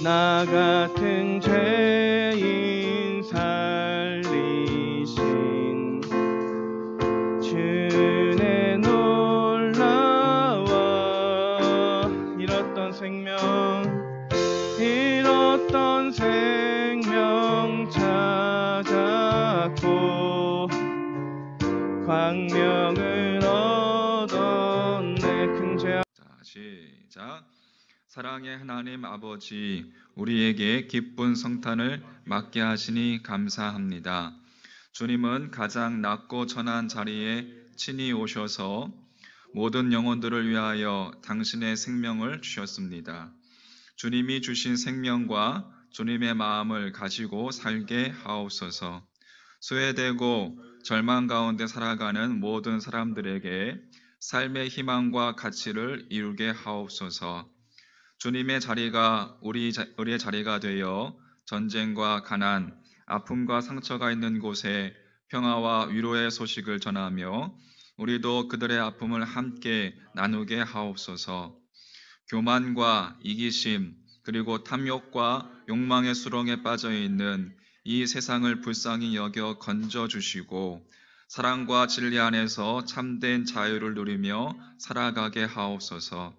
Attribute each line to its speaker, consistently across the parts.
Speaker 1: 나 같은 죄인 살리신 주의 놀라워 잃었던 생명 찾았고 광명을 얻었네. 큰 죄.
Speaker 2: 자, 시작. 사랑의 하나님 아버지, 우리에게 기쁜 성탄을 맞게 하시니 감사합니다. 주님은 가장 낮고 천한 자리에 친히 오셔서 모든 영혼들을 위하여 당신의 생명을 주셨습니다. 주님이 주신 생명과 주님의 마음을 가지고 살게 하옵소서. 소외되고 절망 가운데 살아가는 모든 사람들에게 삶의 희망과 가치를 이루게 하옵소서. 주님의 자리가 우리의 자리가 되어 전쟁과 가난, 아픔과 상처가 있는 곳에 평화와 위로의 소식을 전하며 우리도 그들의 아픔을 함께 나누게 하옵소서. 교만과 이기심, 그리고 탐욕과 욕망의 수렁에 빠져 있는 이 세상을 불쌍히 여겨 건져주시고 사랑과 진리 안에서 참된 자유를 누리며 살아가게 하옵소서.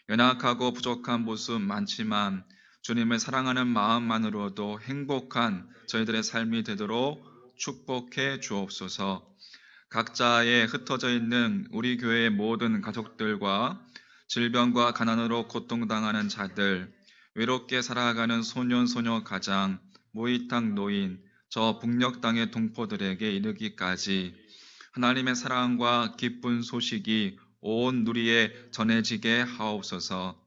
Speaker 2: 연약하고 부족한 모습 많지만 주님을 사랑하는 마음만으로도 행복한 저희들의 삶이 되도록 축복해 주옵소서. 각자에 흩어져 있는 우리 교회의 모든 가족들과 질병과 가난으로 고통당하는 자들, 외롭게 살아가는 소년, 소녀 가장, 모이탕 노인, 저 북녘 땅의 동포들에게 이르기까지 하나님의 사랑과 기쁜 소식이 온 누리에 전해지게 하옵소서.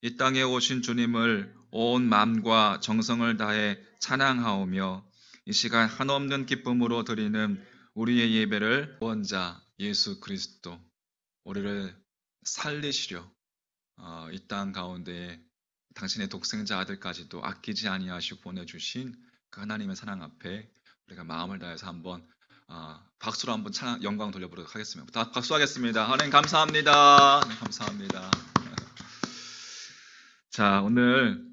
Speaker 2: 이 땅에 오신 주님을 온 마음과 정성을 다해 찬양하오며 이 시간 한없는 기쁨으로 드리는 우리의 예배를 구원자 예수 그리스도 우리를 살리시려 이 땅 가운데 당신의 독생자 아들까지도 아끼지 아니하시고 보내주신 그 하나님의 사랑 앞에 우리가 마음을 다해서 한번 박수로 한번 찬양 영광 돌려보도록 하겠습니다. 다 박수하겠습니다. 하나님 감사합니다. 네, 감사합니다. 자, 오늘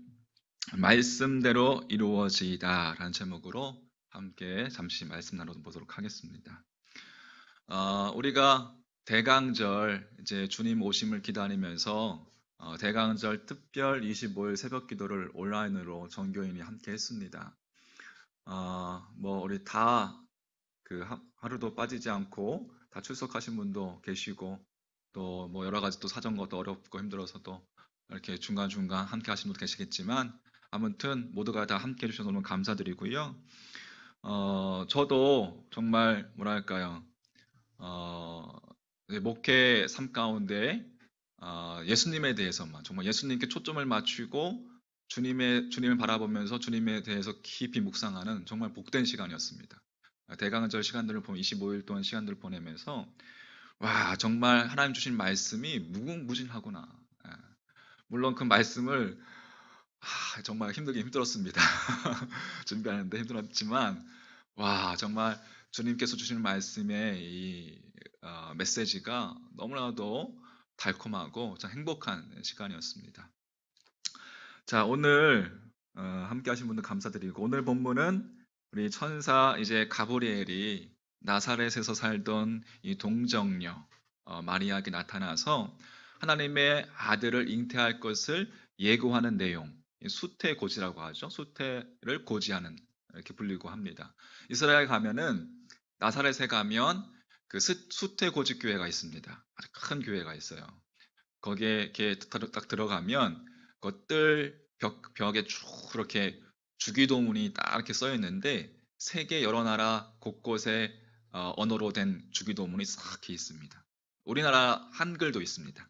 Speaker 2: 말씀대로 이루어지이다라는 제목으로 함께 잠시 말씀 나눠보도록 하겠습니다. 우리가 대강절 이제 주님 오심을 기다리면서 대강절 특별 25일 새벽 기도를 온라인으로 전교인이 함께 했습니다. 우리 다 하루도 빠지지 않고 다 출석하신 분도 계시고 또 여러 가지 또 사정도 어렵고 힘들어서도 이렇게 중간중간 함께 하신 분도 계시겠지만 아무튼 모두가 다 함께 해주셔서 너무 감사드리고요. 저도 정말 뭐랄까요, 목회 삶 가운데 예수님에 대해서만 정말 예수님께 초점을 맞추고 주님을 바라보면서 주님에 대해서 깊이 묵상하는 정말 복된 시간이었습니다. 대강절 시간들을 보면 25일 동안 시간들을 보내면서 와 정말 하나님 주신 말씀이 무궁무진하구나. 물론 그 말씀을 정말 힘들었습니다. 준비하는데 힘들었지만 와 정말 주님께서 주시는 말씀의 이 메시지가 너무나도 달콤하고 참 행복한 시간이었습니다. 자, 오늘 함께 하신 분들 감사드리고 오늘 본문은 우리 천사 이제 가브리엘이 나사렛에서 살던 이 동정녀 마리아에게 나타나서 하나님의 아들을 잉태할 것을 예고하는 내용, 수태고지라고 하죠. 수태를 고지하는 이렇게 불리고 합니다. 이스라엘 가면은 나사렛에 가면 그 수태고지 교회가 있습니다. 아주 큰 교회가 있어요. 거기에 이렇게 딱 들어가면 겉들 벽에 쭉 이렇게 주기도문이 딱 이렇게 써 있는데 세계 여러 나라 곳곳에 언어로 된 주기도문이 싹 이렇게 있습니다. 우리나라 한글도 있습니다.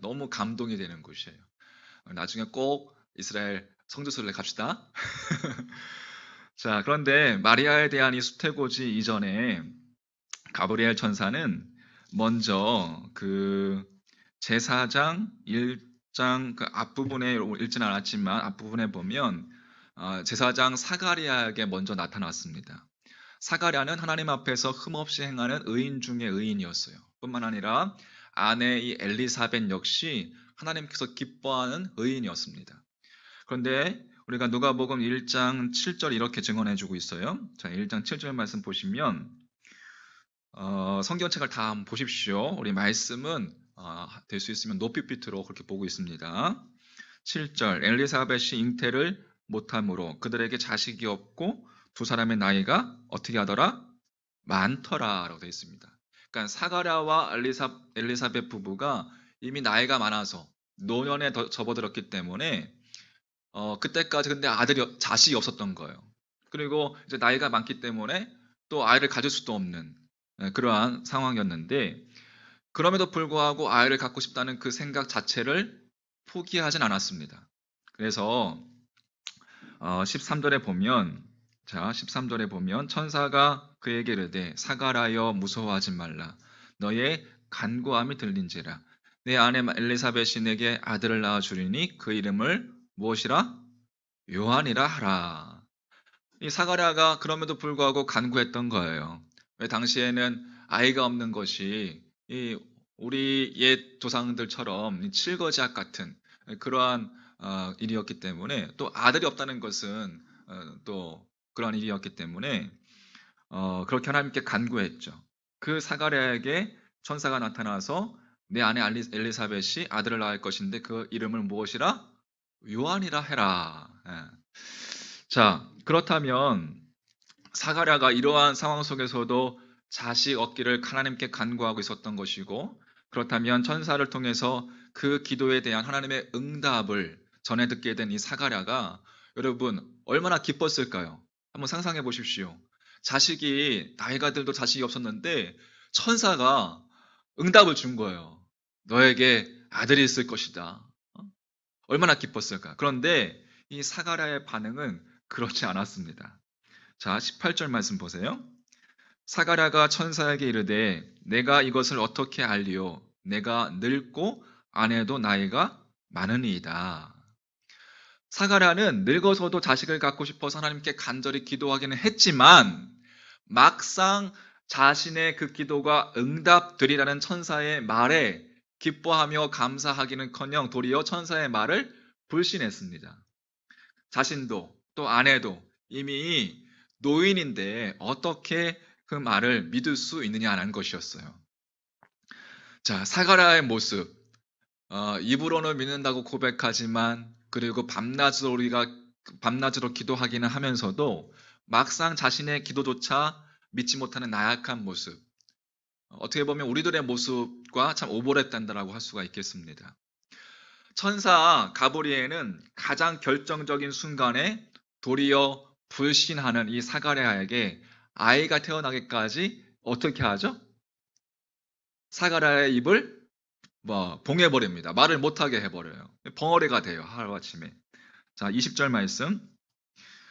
Speaker 2: 너무 감동이 되는 곳이에요. 나중에 꼭 이스라엘 성지순례 갑시다. 자, 그런데 마리아에 대한 이 수태고지 이전에 가브리엘 천사는 먼저 그 제사장 1장 그 앞부분에 읽지는 않았지만 앞부분에 보면 제사장 사가랴에게 먼저 나타났습니다. 사가랴는 하나님 앞에서 흠없이 행하는 의인 중에 의인이었어요. 뿐만 아니라 아내 이 엘리사벳 역시 하나님께서 기뻐하는 의인이었습니다. 그런데 우리가 누가복음 1장 7절 이렇게 증언해주고 있어요. 자, 1장 7절 말씀 보시면 성경책을 다 한번 보십시오. 우리 말씀은 될 수 있으면 높이 빛으로 그렇게 보고 있습니다. 7절 엘리사벳이 잉태를 못함으로 그들에게 자식이 없고 두 사람의 나이가 어떻게 하더라? 많더라 라고 되어 있습니다. 그러니까 사가랴와 엘리사벳 부부가 이미 나이가 많아서 노년에 접어들었기 때문에 그때까지 근데 자식이 없었던 거예요. 그리고 이제 나이가 많기 때문에 또 아이를 가질 수도 없는 그러한 상황이었는데, 그럼에도 불구하고 아이를 갖고 싶다는 그 생각 자체를 포기하진 않았습니다. 그래서 13절에 보면, 자 13절에 보면 천사가 그에게 이르되 사가랴여 무서워하지 말라. 너의 간구함이 들린지라. 내 아내 엘리사벳이 내게 아들을 낳아 주리니 그 이름을 무엇이라? 요한이라 하라. 이 사가랴가 그럼에도 불구하고 간구했던 거예요. 왜 당시에는 아이가 없는 것이 우리 옛 조상들처럼 칠거지약 같은 그러한 일이었기 때문에, 또 아들이 없다는 것은 또 그러한 일이었기 때문에 그렇게 하나님께 간구했죠. 그 사가랴에게 천사가 나타나서 내 아내 엘리사벳이 아들을 낳을 것인데 그 이름을 무엇이라? 요한이라 해라. 자, 그렇다면 사가랴가 이러한 상황 속에서도 자식 얻기를 하나님께 간구하고 있었던 것이고, 그렇다면 천사를 통해서 그 기도에 대한 하나님의 응답을 전해 듣게 된 이 사가랴가 여러분 얼마나 기뻤을까요? 한번 상상해 보십시오. 자식이 나이가 들도 자식이 없었는데 천사가 응답을 준 거예요. 너에게 아들이 있을 것이다. 얼마나 기뻤을까? 그런데 이 사가랴의 반응은 그렇지 않았습니다. 자, 18절 말씀 보세요. 사가랴가 천사에게 이르되 내가 이것을 어떻게 알리오? 내가 늙고 아내도 나이가 많으니이다. 사가랴는 늙어서도 자식을 갖고 싶어서 하나님께 간절히 기도하기는 했지만 막상 자신의 그 기도가 응답되리라는 천사의 말에 기뻐하며 감사하기는커녕 도리어 천사의 말을 불신했습니다. 자신도 또 아내도 이미 노인인데 어떻게 그 말을 믿을 수 있느냐는 것이었어요. 자, 사가랴의 모습, 입으로는 믿는다고 고백하지만 그리고 밤낮으로 기도하기는 하면서도 막상 자신의 기도조차 믿지 못하는 나약한 모습, 어떻게 보면 우리들의 모습과 참 오버랩된다라고 할 수가 있겠습니다. 천사 가브리엘은 가장 결정적인 순간에 도리어 불신하는 이 사가랴에게 아이가 태어나기까지 어떻게 하죠? 사가랴의 입을 봉해버립니다. 말을 못하게 해버려요. 벙어리가 돼요. 하루아침에. 자, 20절 말씀.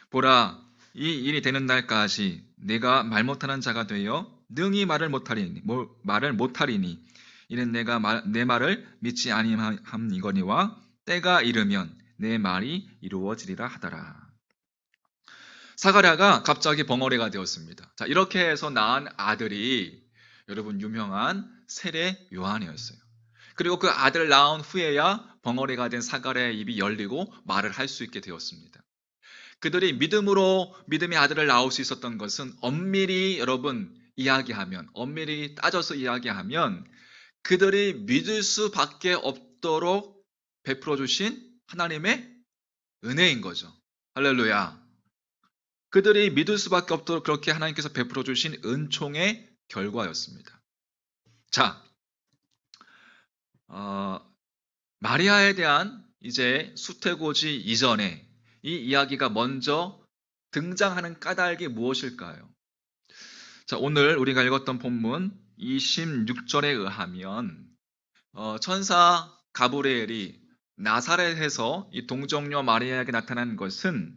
Speaker 2: 보라, 이 일이 되는 날까지 내가 말 못하는 자가 되어 능히 말을 못하리니 이는 내가 내 말을 믿지 아니함이거니와 때가 이르면 내 말이 이루어지리라 하더라. 사가랴가 갑자기 벙어리가 되었습니다. 자, 이렇게 해서 낳은 아들이 여러분 유명한 세례 요한이었어요. 그리고 그 아들 낳은 후에야 벙어리가 된 사가랴의 입이 열리고 말을 할 수 있게 되었습니다. 그들이 믿음의 아들을 낳을 수 있었던 것은 엄밀히 따져서 이야기하면 그들이 믿을 수밖에 없도록 베풀어 주신 하나님의 은혜인 거죠. 할렐루야. 그들이 믿을 수밖에 없도록 그렇게 하나님께서 베풀어 주신 은총의 결과였습니다. 자, 마리아에 대한 이제 수태고지 이전에 이 이야기가 먼저 등장하는 까닭이 무엇일까요? 자, 오늘 우리가 읽었던 본문 26절에 의하면 천사 가브리엘이 나사렛에서 이 동정녀 마리아에게 나타난 것은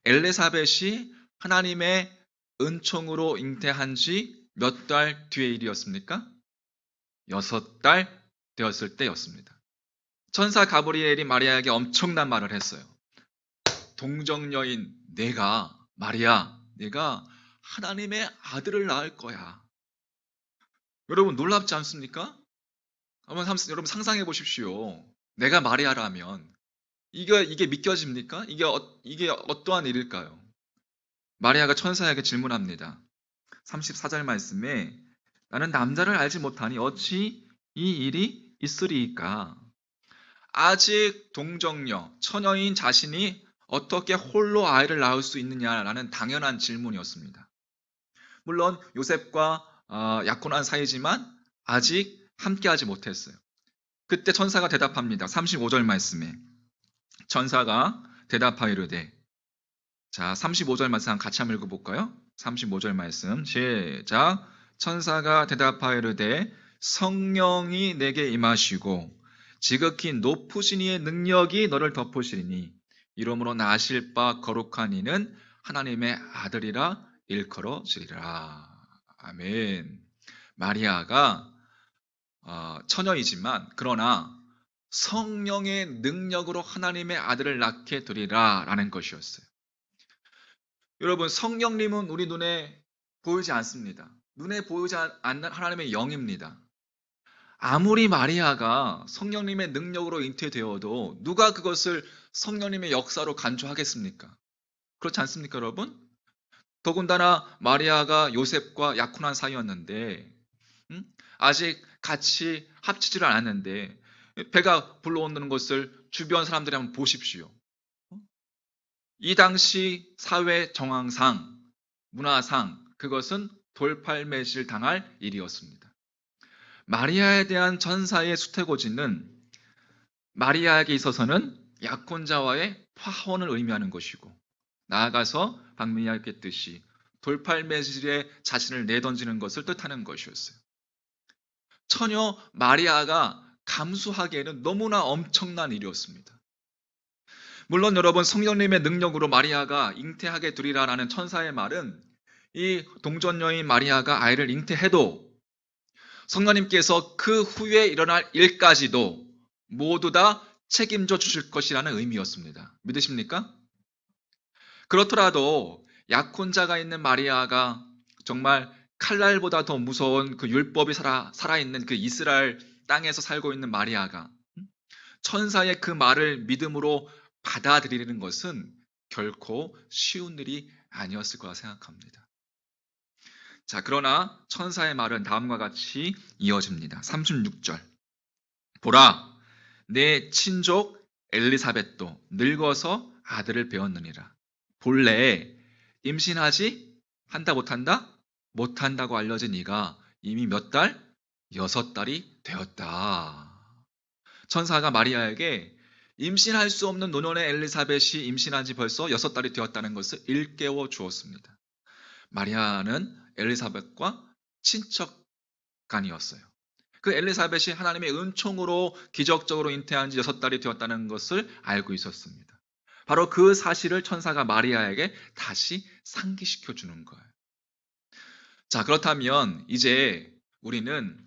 Speaker 2: 엘리사벳이 하나님의 은총으로 잉태한 지 몇 달 뒤의 일이었습니까? 6달 되었을 때였습니다. 천사 가브리엘이 마리아에게 엄청난 말을 했어요. 동정녀인 마리아, 내가 하나님의 아들을 낳을 거야. 여러분 놀랍지 않습니까? 여러분 상상해 보십시오. 내가 마리아라면 이게 믿겨집니까? 이게 어떠한 일일까요? 마리아가 천사에게 질문합니다. 34절 말씀에 나는 남자를 알지 못하니 어찌 이 일이 있으리이까? 아직 동정녀, 처녀인 자신이 어떻게 홀로 아이를 낳을 수 있느냐라는 당연한 질문이었습니다. 물론 요셉과 약혼한 사이지만 아직 함께하지 못했어요. 그때 천사가 대답합니다. 35절 말씀에 천사가 대답하이르되, 자, 35절 말씀 같이 한번 읽어볼까요? 35절 말씀 시작. 천사가 대답하이르되 성령이 내게 임하시고 지극히 높으신 이의 능력이 너를 덮으시리니 이러므로 나실 바 거룩한 이는 하나님의 아들이라 일컬어지리라. 아멘. 마리아가 처녀이지만 그러나 성령의 능력으로 하나님의 아들을 낳게 되리라 라는 것이었어요. 여러분, 성령님은 우리 눈에 보이지 않습니다. 눈에 보이지 않는 하나님의 영입니다. 아무리 마리아가 성령님의 능력으로 잉태되어도 누가 그것을 성령님의 역사로 간주하겠습니까? 그렇지 않습니까, 여러분? 더군다나 마리아가 요셉과 약혼한 사이였는데 아직 같이 합치지를 않았는데 배가 불러오는 것을 주변 사람들이 한번 보십시오. 이 당시 사회 정황상, 문화상 그것은 돌팔매질 당할 일이었습니다. 마리아에 대한 천사의 수태고지는 마리아에게 있어서는 약혼자와의 화혼을 의미하는 것이고, 나아가서 방금 이야기했듯이 돌팔매질에 자신을 내던지는 것을 뜻하는 것이었어요. 처녀 마리아가 감수하기에는 너무나 엄청난 일이었습니다. 물론 여러분, 성령님의 능력으로 마리아가 잉태하게 되리라라는 천사의 말은 이 동전녀인 마리아가 아이를 잉태해도 성령님께서 그 후에 일어날 일까지도 모두 다 책임져 주실 것이라는 의미였습니다. 믿으십니까? 그렇더라도 약혼자가 있는 마리아가 정말 칼날보다 더 무서운 그 율법이 살아있는 그 이스라엘 땅에서 살고 있는 마리아가 천사의 그 말을 믿음으로 받아들이는 것은 결코 쉬운 일이 아니었을 거라 생각합니다. 자, 그러나 천사의 말은 다음과 같이 이어집니다. 36절. 보라, 내 친족 엘리사벳도 늙어서 아들을 배웠느니라. 본래 임신하지 한다 못한다? 못한다고 알려진 이가 이미 몇 달? 6달이 되었다. 천사가 마리아에게 임신할 수 없는 노년의 엘리사벳이 임신한 지 벌써 6달이 되었다는 것을 일깨워 주었습니다. 마리아는 엘리사벳과 친척간이었어요. 그 엘리사벳이 하나님의 은총으로 기적적으로 잉태한 지 6달이 되었다는 것을 알고 있었습니다. 바로 그 사실을 천사가 마리아에게 다시 상기시켜 주는 거예요. 자, 그렇다면 이제 우리는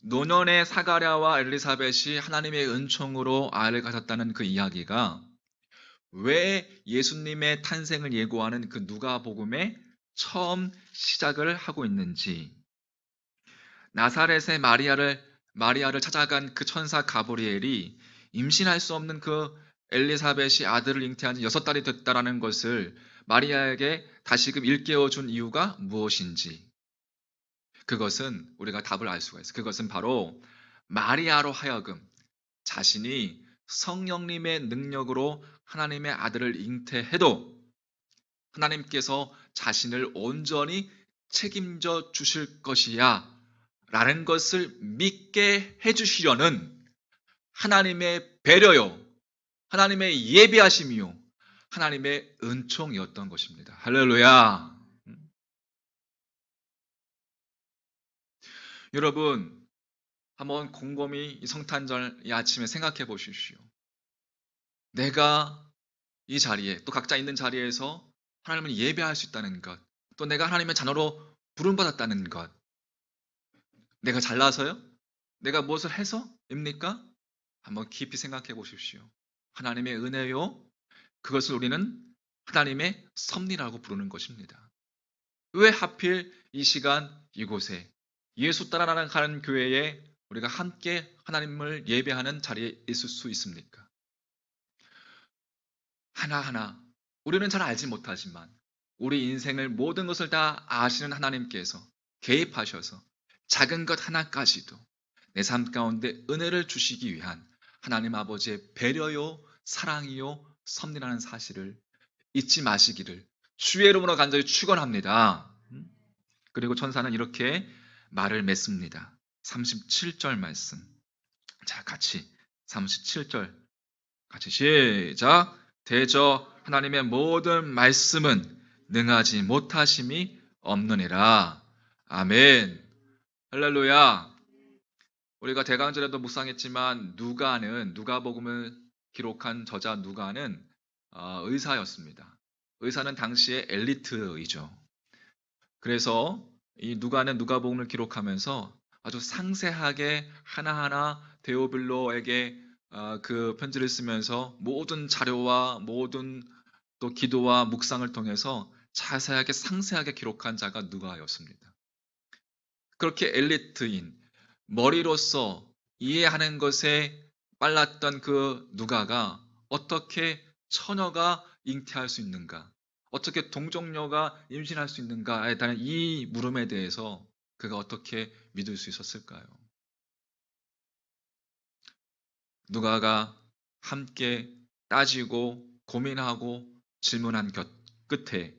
Speaker 2: 노년의 사가랴와 엘리사벳이 하나님의 은총으로 아이를 가졌다는 그 이야기가 왜 예수님의 탄생을 예고하는 그 누가복음에 처음 시작을 하고 있는지, 나사렛의 마리아를 찾아간 그 천사 가브리엘이 임신할 수 없는 그 엘리사벳이 아들을 잉태한 지 6달이 됐다는 것을 마리아에게 다시금 일깨워 준 이유가 무엇인지, 그것은 우리가 답을 알 수가 있어요. 그것은 바로 마리아로 하여금 자신이 성령님의 능력으로 하나님의 아들을 잉태해도 하나님께서 자신을 온전히 책임져 주실 것이야 라는 것을 믿게 해주시려는 하나님의 배려요, 하나님의 예비하심이요, 하나님의 은총이었던 것입니다. 할렐루야. 여러분, 한번 곰곰이 이 성탄절 이 아침에 생각해 보십시오. 내가 이 자리에, 또 각자 있는 자리에서 하나님을 예배할 수 있다는 것, 또 내가 하나님의 자녀로 부름받았다는 것, 내가 잘나서요? 내가 무엇을 해서입니까? 한번 깊이 생각해 보십시오. 하나님의 은혜요, 그것을 우리는 하나님의 섭리라고 부르는 것입니다. 왜 하필 이 시간 이곳에 예수 따라가는 교회에 우리가 함께 하나님을 예배하는 자리에 있을 수 있습니까? 하나하나 우리는 잘 알지 못하지만 우리 인생을 모든 것을 다 아시는 하나님께서 개입하셔서 작은 것 하나까지도 내 삶 가운데 은혜를 주시기 위한 하나님 아버지의 배려요, 사랑이요, 섭리라는 사실을 잊지 마시기를 주의 이름으로 간절히 축원합니다. 그리고 천사는 이렇게 말을 맺습니다. 37절 말씀. 자, 같이 37절 같이 시작. 대저 하나님의 모든 말씀은 능하지 못하심이 없느니라. 아멘. 할렐루야. 우리가 대강절에도 묵상했지만 누가복음을 기록한 저자 누가는 의사였습니다. 의사는 당시의 엘리트이죠. 그래서 이 누가는 누가복음을 기록하면서 아주 상세하게 하나하나 데오빌로에게 그 편지를 쓰면서 모든 자료와 모든 또 기도와 묵상을 통해서 자세하게 상세하게 기록한 자가 누가였습니다. 그렇게 엘리트인 머리로서 이해하는 것에 빨랐던 그 누가가 어떻게 처녀가 잉태할 수 있는가, 어떻게 동정녀가 임신할 수 있는가에 대한 이 물음에 대해서 그가 어떻게 믿을 수 있었을까요? 누가가 함께 따지고 고민하고 질문한 끝에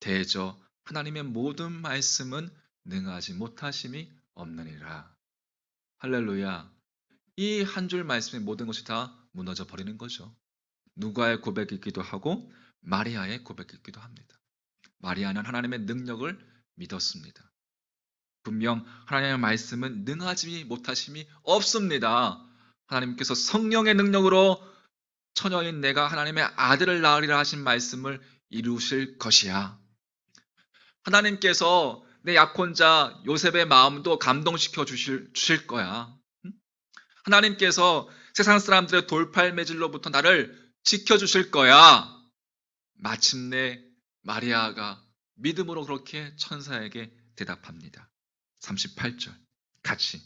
Speaker 2: 대저 하나님의 모든 말씀은 능하지 못하심이 없느니라. 할렐루야. 이 한 줄 말씀에 모든 것이 다 무너져 버리는 거죠. 누가의 고백이기도 하고 마리아의 고백이기도 합니다. 마리아는 하나님의 능력을 믿었습니다. 분명 하나님의 말씀은 능하지 못하심이 없습니다. 하나님께서 성령의 능력으로 처녀인 내가 하나님의 아들을 낳으리라 하신 말씀을 이루실 것이야. 하나님께서 내 약혼자 요셉의 마음도 감동시켜 주실 거야. 하나님께서 세상 사람들의 돌팔매질로부터 나를 지켜주실 거야. 마침내 마리아가 믿음으로 그렇게 천사에게 대답합니다. 38절 같이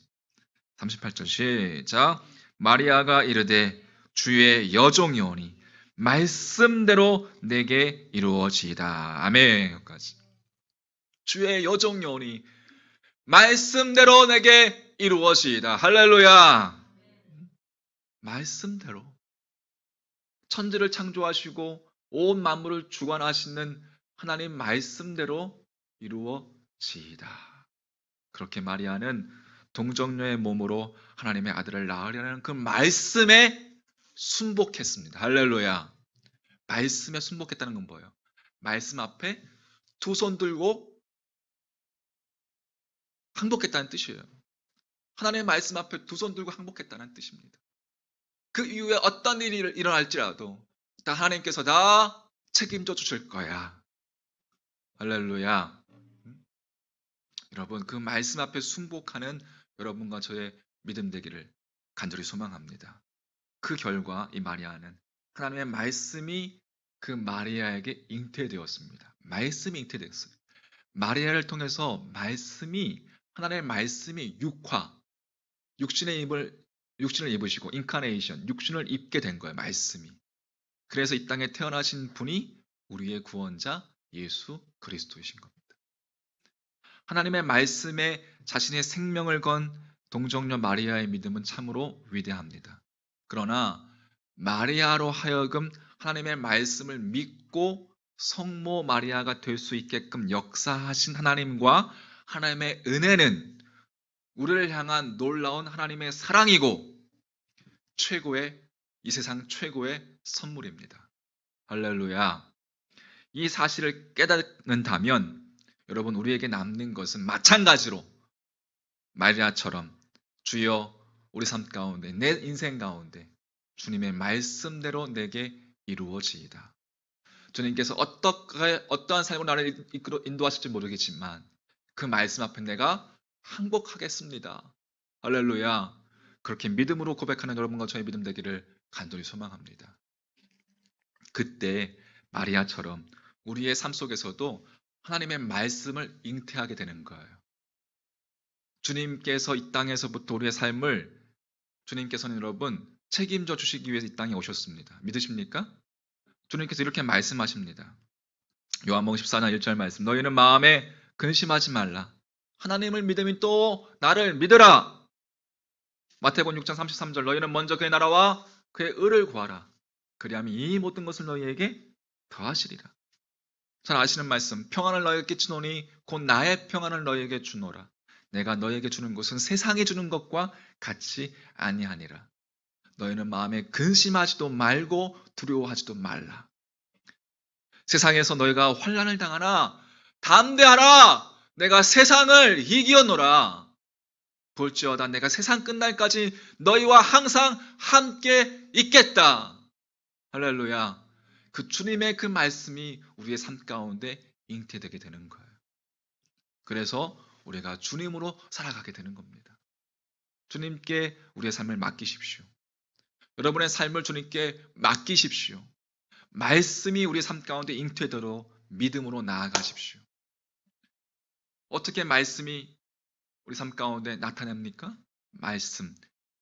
Speaker 2: 38절 시작. 마리아가 이르되 주의 여종이오니 말씀대로 내게 이루어지이다. 아멘. 여기까지. 주의 여종이오니 말씀대로 내게 이루어지이다. 할렐루야. 말씀대로 천지를 창조하시고 온 만물을 주관하시는 하나님 말씀대로 이루어지이다. 그렇게 마리아는 동정녀의 몸으로 하나님의 아들을 낳으려는 그 말씀에 순복했습니다. 할렐루야. 말씀에 순복했다는 건 뭐예요? 말씀 앞에 두 손 들고 항복했다는 뜻이에요. 하나님의 말씀 앞에 두 손 들고 항복했다는 뜻입니다. 그 이후에 어떤 일이 일어날지라도 다 하나님께서 다 책임져 주실 거야. 할렐루야. 여러분, 그 말씀 앞에 순복하는 여러분과 저의 믿음 되기를 간절히 소망합니다. 그 결과 이 마리아는 하나님의 말씀이 그 마리아에게 잉태되었습니다. 말씀이 잉태되었어요. 마리아를 통해서 하나님의 말씀이 육신을 입으시고 인카네이션, 육신을 입게 된 거예요. 말씀이. 그래서 이 땅에 태어나신 분이 우리의 구원자 예수 그리스도이신 겁니다. 하나님의 말씀에 자신의 생명을 건 동정녀 마리아의 믿음은 참으로 위대합니다. 그러나 마리아로 하여금 하나님의 말씀을 믿고 성모 마리아가 될 수 있게끔 역사하신 하나님과 하나님의 은혜는 우리를 향한 놀라운 하나님의 사랑이고 이 세상 최고의 선물입니다. 할렐루야. 이 사실을 깨닫는다면 여러분, 우리에게 남는 것은 마찬가지로 마리아처럼 주여 우리 삶 가운데 내 인생 가운데 주님의 말씀대로 내게 이루어지이다. 주님께서 어떠한 삶으로 나를 인도하실지 모르겠지만 그 말씀 앞에 내가 항복하겠습니다. 할렐루야. 그렇게 믿음으로 고백하는 여러분과 저의 믿음 되기를 간절히 소망합니다. 그때 마리아처럼 우리의 삶 속에서도 하나님의 말씀을 잉태하게 되는 거예요. 주님께서 이 땅에서부터 우리의 삶을 주님께서는 여러분 책임져 주시기 위해서 이 땅에 오셨습니다. 믿으십니까? 주님께서 이렇게 말씀하십니다. 요한복음 14장 1절 말씀. 너희는 마음에 근심하지 말라. 하나님을 믿으면 또 나를 믿으라. 마태복음 6장 33절. 너희는 먼저 그의 나라와 그의 의를 구하라. 그리하면 이 모든 것을 너희에게 더하시리라. 잘 아시는 말씀. 평안을 너희에게 끼치노니 곧 나의 평안을 너희에게 주노라. 내가 너희에게 주는 것은 세상이 주는 것과 같이 아니하니라. 너희는 마음에 근심하지도 말고 두려워하지도 말라. 세상에서 너희가 환난을 당하나 담대하라. 내가 세상을 이기었노라. 볼지어다 내가 세상 끝날까지 너희와 항상 함께 있겠다. 할렐루야. 그 주님의 그 말씀이 우리의 삶 가운데 잉태되게 되는 거예요. 그래서 우리가 주님으로 살아가게 되는 겁니다. 주님께 우리의 삶을 맡기십시오. 여러분의 삶을 주님께 맡기십시오. 말씀이 우리 삶 가운데 잉태되도록 믿음으로 나아가십시오. 어떻게 말씀이 우리 삶 가운데 나타납니까?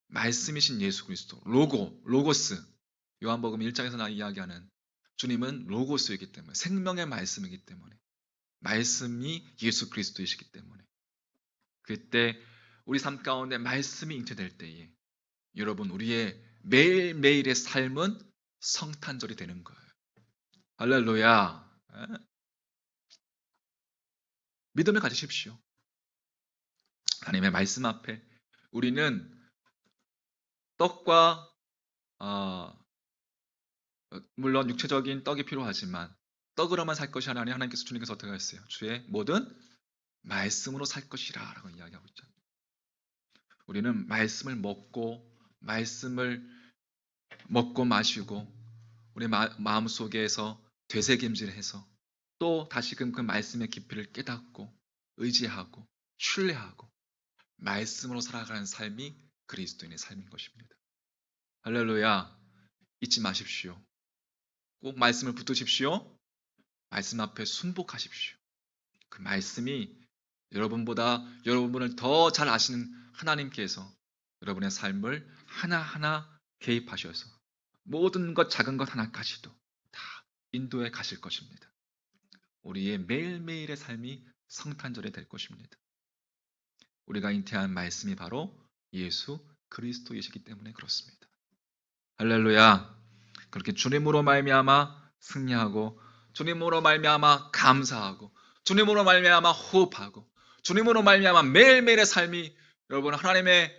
Speaker 2: 말씀이신 예수 그리스도, 로고스. 요한복음 1장에서 이야기하는 주님은 로고스이기 때문에, 생명의 말씀이기 때문에, 말씀이 예수 그리스도이시기 때문에, 그때 우리 삶 가운데 말씀이 잉태될 때에 여러분 우리의 매일매일의 삶은 성탄절이 되는 거예요. 할렐루야. 믿음을 가지십시오. 하나님의 말씀 앞에 우리는 떡과 물론 육체적인 떡이 필요하지만 떡으로만 살 것이 아니라 주님께서 어떻게 하셨어요? 주의 모든 말씀으로 살 것이라 라고 이야기하고 있잖아요. 우리는 말씀을 먹고 마시고 우리 마음속에서 되새김질해서 또 다시금 그 말씀의 깊이를 깨닫고 의지하고 신뢰하고 말씀으로 살아가는 삶이 그리스도인의 삶인 것입니다. 할렐루야. 잊지 마십시오. 꼭 말씀을 붙드십시오. 말씀 앞에 순복하십시오. 그 말씀이 여러분을 더 잘 아시는 하나님께서 여러분의 삶을 하나하나 개입하셔서 모든 것 작은 것 하나까지도 다 인도해 가실 것입니다. 우리의 매일매일의 삶이 성탄절이 될 것입니다. 우리가 잉태한 말씀이 바로 예수 그리스도이시기 때문에 그렇습니다. 할렐루야. 그렇게 주님으로 말미암아 승리하고 주님으로 말미암아 감사하고 주님으로 말미암아 호흡하고 주님으로 말미암아 매일매일의 삶이 여러분 하나님의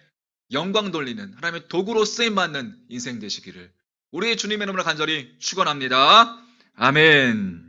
Speaker 2: 영광 돌리는 하나님의 도구로 쓰임받는 인생 되시기를 우리 주님의 이름으로 간절히 축원합니다. 아멘.